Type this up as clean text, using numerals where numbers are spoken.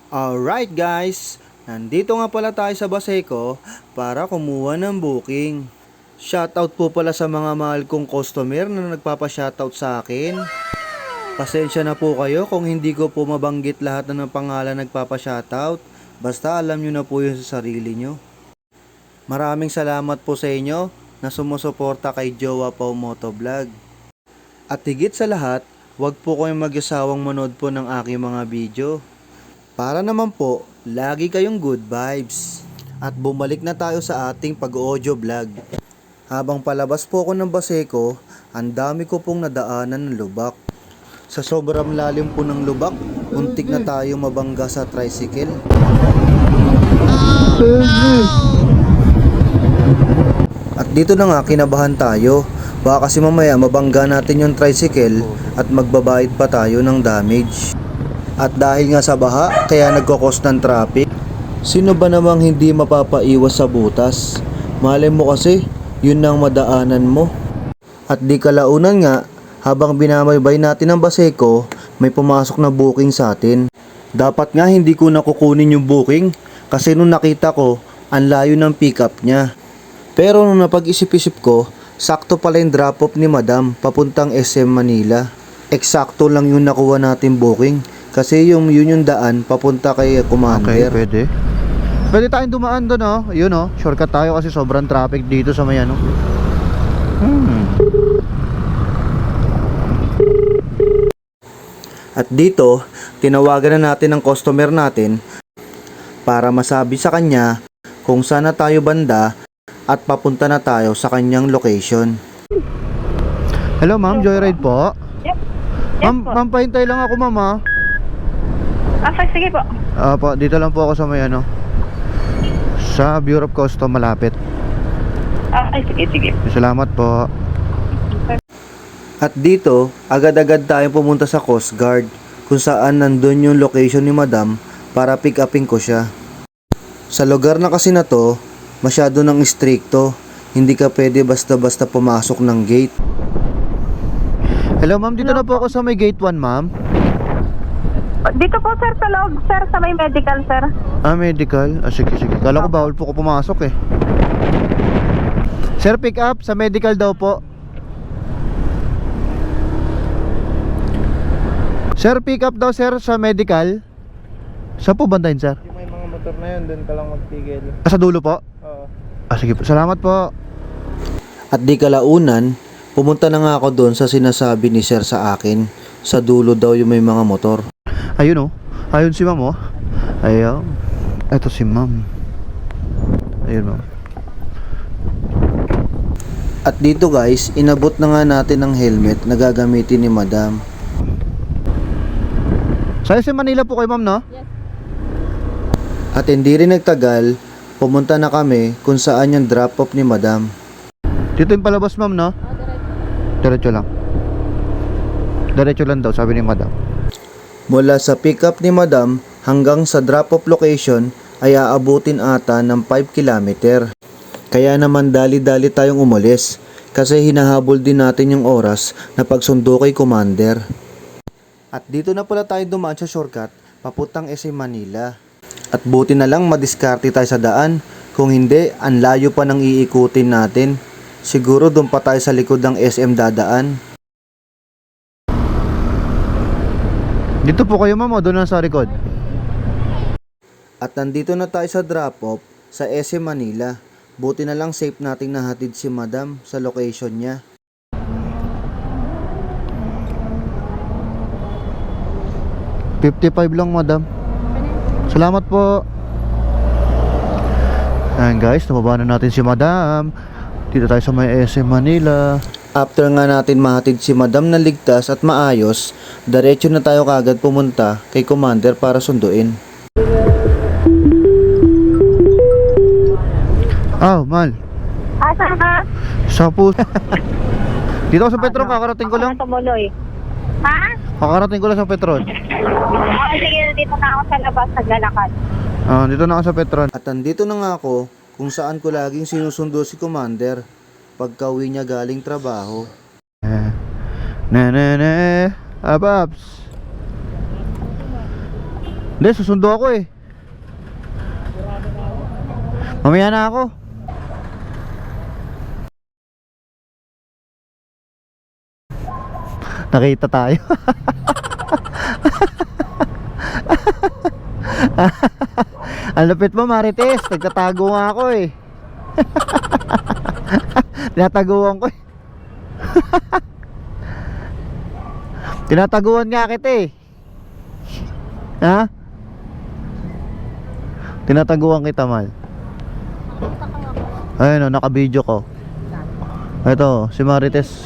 Alright guys, nandito nga pala tayo sa Baseco para kumuha ng booking. Shoutout po pala sa mga mahal kong customer na nagpapa-shoutout sa akin. Pasensya na po kayo kung hindi ko po mabanggit lahat ng pangalan nagpapa-shoutout. Basta alam nyo na po yun sa sarili nyo. Maraming salamat po sa inyo na sumusuporta kay Jowa Pau Motovlog. At higit sa lahat, wag po kayong mag-asawang manood po ng aking mga video. Para naman po, lagi kayong good vibes. At bumalik na tayo sa ating pag-audio vlog. Habang palabas po ako ng Baseco, ang dami ko pong nadaanan ng lubak. Sa sobrang lalim po ng lubak, untik na tayo mabangga sa tricycle. At dito na nga kinabahan tayo. Baka kasi mamaya mabangga natin yung tricycle at magbabayad pa tayo ng damage. At dahil nga sa baha, kaya nagkakos ng traffic. Sino ba namang hindi mapapaiwas sa butas? Malay mo kasi, yun ang madaanan mo. At di kalaunan nga, habang binabaybay natin ang Baseco, may pumasok na booking sa atin. Dapat nga hindi ko na kukunin yung booking, kasi nung nakita ko, ang layo ng pickup niya. Pero nung napag-isip-isip ko, sakto pala yung drop-off ni Madam papuntang SM Manila. Eksakto lang yung nakuha natin booking. Kasi yun yung daan papunta kay Commander. Okay, pwede. Pwede tayong dumaan doon, oh. Yun, oh. Shortcut tayo kasi sobrang traffic dito sa may ano. At dito, tinawagan na natin ang customer natin para masabi sa kanya kung saan na tayo banda at papunta na tayo sa kanyang location. Hello, ma'am. Joyride po. Yep. Ma'am, pahintay lang ako, ma'am, ah. Okay, sige po. Po, dito lang po ako sa may ano. Sa Bureau of Custom malapit. Okay, sige. Salamat po. At dito, agad-agad tayong pumunta sa Coast Guard kung saan nandun yung location ni Madam para pick upin ko siya. Sa lugar na kasi na to, masyado nang istrikto. Hindi ka pwede basta-basta pumasok ng gate. Hello, ma'am. Dito na po ako sa may gate 1, ma'am. Dito po sir sa loob, sir, sa may medical, sir. Medical? Sige. Kala ko bawal po ko pumasok eh. Sir, pick up sa medical daw po. Sir, pick up daw, sir, sa medical. Saan po bandayin, sir? Yung may mga motor na yun, doon ka lang magtigil. Sa dulo po? Oo. Sige po. Salamat po. At di kalaunan, pumunta na nga ako doon sa sinasabi ni Sir sa akin. Sa dulo daw yung may mga motor. Ayun, oh. Ayun si ma'am, oh. Ayun. Ito si ma'am. Ayun, ma'am. At dito guys, inabot na nga natin ang helmet na gagamitin ni Madam. Sa SM Manila po kayo, ma'am, no? Yes. At hindi rin nagtagal, pumunta na kami kung saan yung drop off ni Madam. Dito yung palabas, ma'am, no? Diretso lang. Diretso lang daw, sabi ni madam. Mula sa pick up ni Madam hanggang sa drop off location ay aabutin ata ng 5 kilometer. Kaya naman dali-dali tayong umalis kasi hinahabol din natin yung oras na pagsundo kay Commander. At dito na pala tayo dumaan sa shortcut papuntang SM Manila. At buti na lang madiskarte tayo sa daan, kung hindi ang layo pa ng iikutin natin. Siguro doon pa tayo sa likod ng SM dadaan. Dito po kayo, ma'am, o doon lang sa likod? At nandito na tayo sa drop-off sa SM Manila. Buti na lang safe nating nahatid si Madam sa location niya. $55 lang, madam. Salamat po. Ayan guys, nababa na natin si madam. Dito tayo sa may SM Manila. After nga natin mahatid si Madam na ligtas at maayos, diretso na tayo kagad pumunta kay Commander para sunduin. Mal. Asan ka? Sa po. Dito ako sa Petron, kakarating ko lang. Tumuloy. Ha? Kakarating ko lang sa Petron. Sige, dito na ako sa labas, naglalakad. Dito na ako sa Petron. At andito na nga ako kung saan ko laging sinusundo si Commander pagka-uwi niya galing trabaho. Ababs. Hindi, susundo ako eh. Mamaya na ako. Nakita tayo. Ang lupit mo, Marites. Nagtatago nga ako eh. Tinataguan ko eh. Tinataguan nga kita eh. Ha? Tinataguan kita, Mal. Ayun o, naka-video ko. Ito, si Marites.